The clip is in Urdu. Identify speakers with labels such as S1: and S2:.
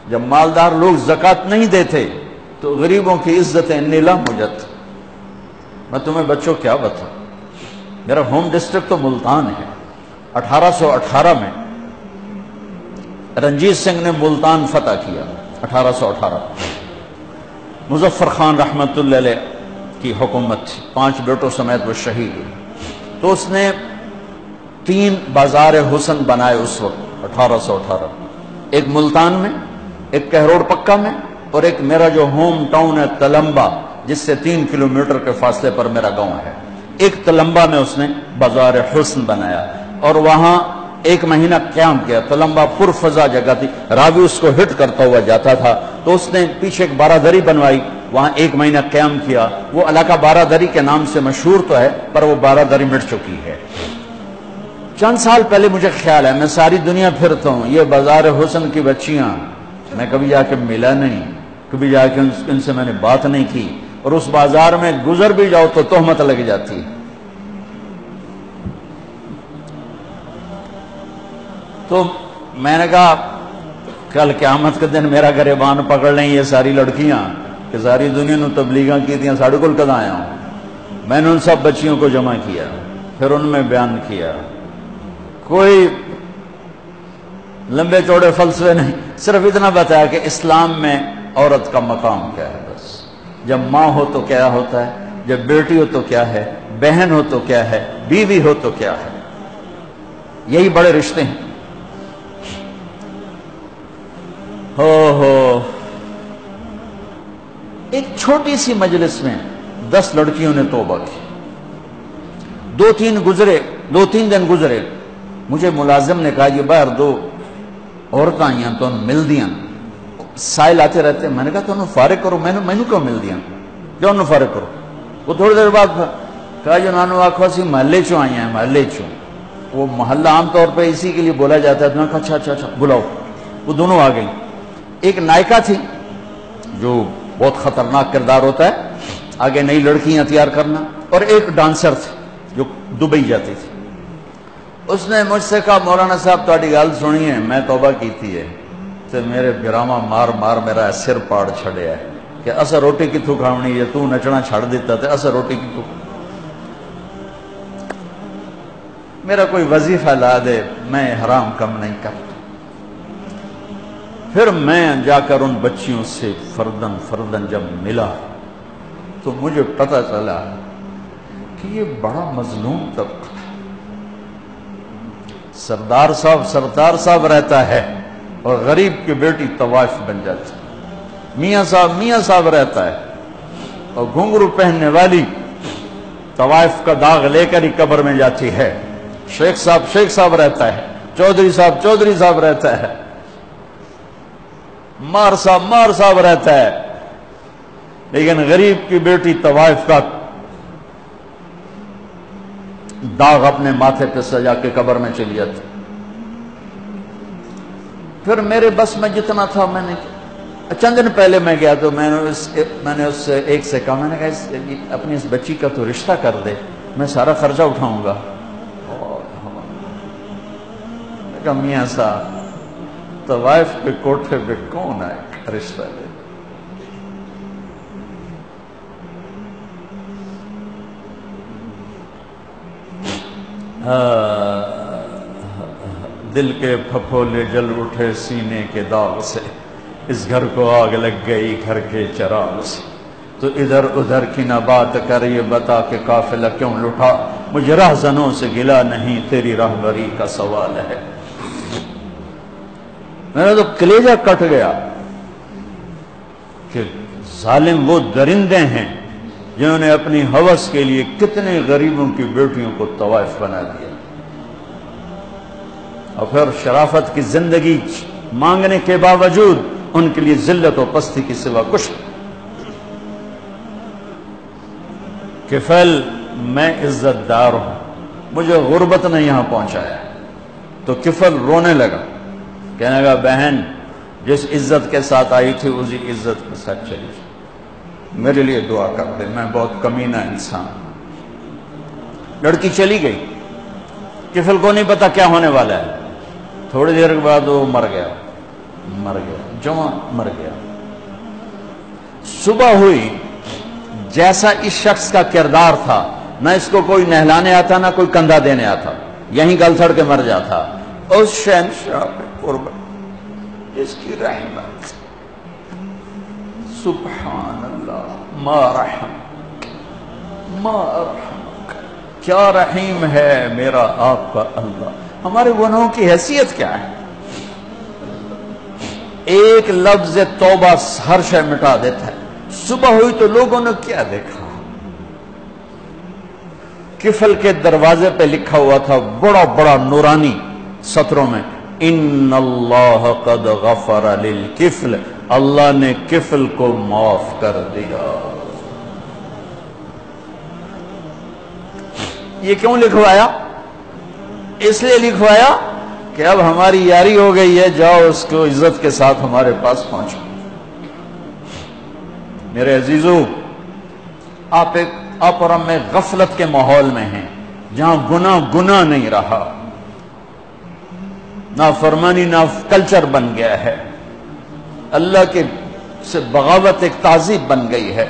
S1: جب مالدار لوگ زکوٰۃ نہیں دیتے تو غریبوں کی عزتیں نیلام ہو جاتی. میں تمہیں بچوں کیا بتاؤں، میرا ہوم ڈسٹرکٹ تو ملتان ہے. 1818 میں رنجیت سنگھ نے ملتان فتح کیا. 1818 مظفر خان رحمۃ اللہ علیہ کی حکومت تھی، 5 بیٹوں سمیت وہ شہید ہوئے. تو اس نے 3 بازار حسن بنائے اس وقت 1818. ایک ملتان میں، ایک کہروڑ پکا میں، اور ایک میرا جو ہوم ٹاؤن ہے تلمبا، جس سے 3 کلومیٹر کے فاصلے پر میرا گاؤں ہے. ایک تلمبا میں اس نے بازار حسن بنایا اور وہاں 1 مہینہ قیام کیا. تلمبا پر فضا جگہ تھی، راوی اس کو ہٹ کرتا ہوا جاتا تھا. تو اس نے پیچھے ایک بارادری بنوائی، وہاں 1 مہینہ قیام کیا. وہ علاقہ بارادری کے نام سے مشہور تو ہے، پر وہ بارادری مٹ چکی ہے. چند سال پہلے مجھے خیال ہے، میں ساری دنیا پھرتا ہوں، یہ بازار حسن کی بچیاں میں کبھی جا کے ملا نہیں، کبھی جا کے ان سے میں نے بات نہیں کی، اور اس بازار میں گزر بھی جاؤ تو تہمت لگ جاتی. تو میں نے کہا کل قیامت کے دن میرا گریبان پکڑ لیں یہ ساری لڑکیاں کہ ساری دنیا نے تبلیغاں کی تھیں، ساڑھے کل کد آیا ہوں. میں نے ان سب بچیوں کو جمع کیا، پھر ان میں بیان کیا. کوئی لمبے چوڑے فلسفے نہیں، صرف اتنا بتایا کہ اسلام میں عورت کا مقام کیا ہے. بس جب ماں ہو تو کیا ہوتا ہے، جب بیٹی ہو تو کیا ہے، بہن ہو تو کیا ہے، بیوی ہو تو کیا ہے. یہی بڑے رشتے ہیں. ہو ایک چھوٹی سی مجلس میں 10 لڑکیوں نے توبہ کی. 2-3 دن گزرے، مجھے ملازم نے کہا یہ باہر 2 عورتیں آئی ہیں تو مل دیاں. سائل آتے رہتے. میں نے کہا تو انہوں فارغ کرو. میں نے کیوں مل دیاں، جو انہوں فارغ کرو. وہ تھوڑی دیر بعد کہا جو نانو آخو سی محلے چوں آئی ہیں، محلے چوں. وہ محلہ عام طور پہ اسی کے لیے بولا جاتا ہے. تو میں نے کہا اچھا بلاؤ. وہ دونوں آ گئی. ایک نائکا تھی جو بہت خطرناک کردار ہوتا ہے، آگے نئی لڑکیاں تیار کرنا، اور ایک ڈانسر تھی جو دبئی جاتی تھی. اس نے مجھ سے کہا مولانا صاحب تاری گل سنی ہے، میں توبہ کی تھی ہے تو میرے گراما مار میرا سر پاڑ چھڑیا ہے کہ اسا روٹی کتوں کھاونی ہے، تو نچنا چھڑ دیتا تے اسا روٹی کتوں. میرا کوئی وظیفہ لا دے، میں حرام کم نہیں کرتا. پھر میں جا کر ان بچیوں سے فردن جب ملا تو مجھے پتہ چلا کہ یہ بڑا مظلوم طبقہ. سردار صاحب رہتا ہے اور غریب کی بیٹی طوائف بن جاتی. میاں صاحب رہتا ہے اور گھنگرو پہننے والی طوائف کا داغ لے کر ہی قبر میں جاتی ہے. شیخ صاحب رہتا ہے، چودھری صاحب رہتا ہے، مار صاحب رہتا ہے، لیکن غریب کی بیٹی طوائف کا داغ اپنے ماتھے پہ سجا کے قبر میں چلی جاتی. پھر میرے بس میں جتنا تھا میں نے چند دن پہلے میں گیا تو میں نے اس سے ایک سے کہا، میں نے کہا اپنی اس بچی کا تو رشتہ کر دے، میں سارا خرچہ اٹھاؤں گا. میاں صاحب طوائف کے کوٹھے پہ کون آئے رشتہ لے. دل کے پھپھولے جل اٹھے سینے کے داغ سے، اس گھر کو آگ لگ گئی گھر کے چراغ سے. تو ادھر ادھر کی نہ بات کر، یہ بتا کہ قافلہ کیوں لٹا. مجھے راہزنوں سے گلا نہیں، تیری راہبری کا سوال ہے. میرا تو کلیجہ کٹ گیا کہ ظالم وہ درندے ہیں جنہوں نے اپنی ہوس کے لیے کتنے غریبوں کی بیٹیوں کو طوائف بنا دیا، اور پھر شرافت کی زندگی مانگنے کے باوجود ان کے لیے ذلت و پستی کی سوا کچھ. کفل میں عزت دار ہوں، مجھے غربت نے یہاں پہنچایا. تو کفل رونے لگا، کہنے لگا بہن جس عزت کے ساتھ آئی تھی اسی عزت کے ساتھ چلی جائے، میرے لیے دعا کر دے، میں بہت کمینہ انسان. لڑکی چلی گئی. کفل کو نہیں پتا کیا ہونے والا ہے. تھوڑی دیر کے بعد وہ مر گیا. جوان مر گیا. صبح ہوئی، جیسا اس شخص کا کردار تھا، نہ اس کو کوئی نہلانے آتا نہ کوئی کندھا دینے آتا، یہیں گل تھڑ کے مر جاتا. اس شہنشاہ پہ قربان، اس کی رحمت، سبحان اللہ، ما رحم ما رحم، کیا رحیم ہے میرا آپ کا اللہ. ہمارے گناہوں کی حیثیت کیا ہے؟ ایک لفظ توبہ ہر شے مٹا دیتا ہے. صبح ہوئی تو لوگوں نے کیا دیکھا؟ کفل کے دروازے پہ لکھا ہوا تھا بڑا بڑا نورانی سطروں میں، ان اللہ قد غفر للکفل، اللہ نے کفل کو معاف کر دیا. یہ کیوں لکھوایا؟ اس لیے لکھوایا کہ اب ہماری یاری ہو گئی ہے، جاؤ اس کو عزت کے ساتھ ہمارے پاس پہنچو. میرے عزیزو، آپ اور ہم غفلت کے ماحول میں ہیں، جہاں گناہ نہیں رہا، نافرمانی کلچر بن گیا ہے، اللہ کے سے بغاوت ایک تہذیب بن گئی ہے.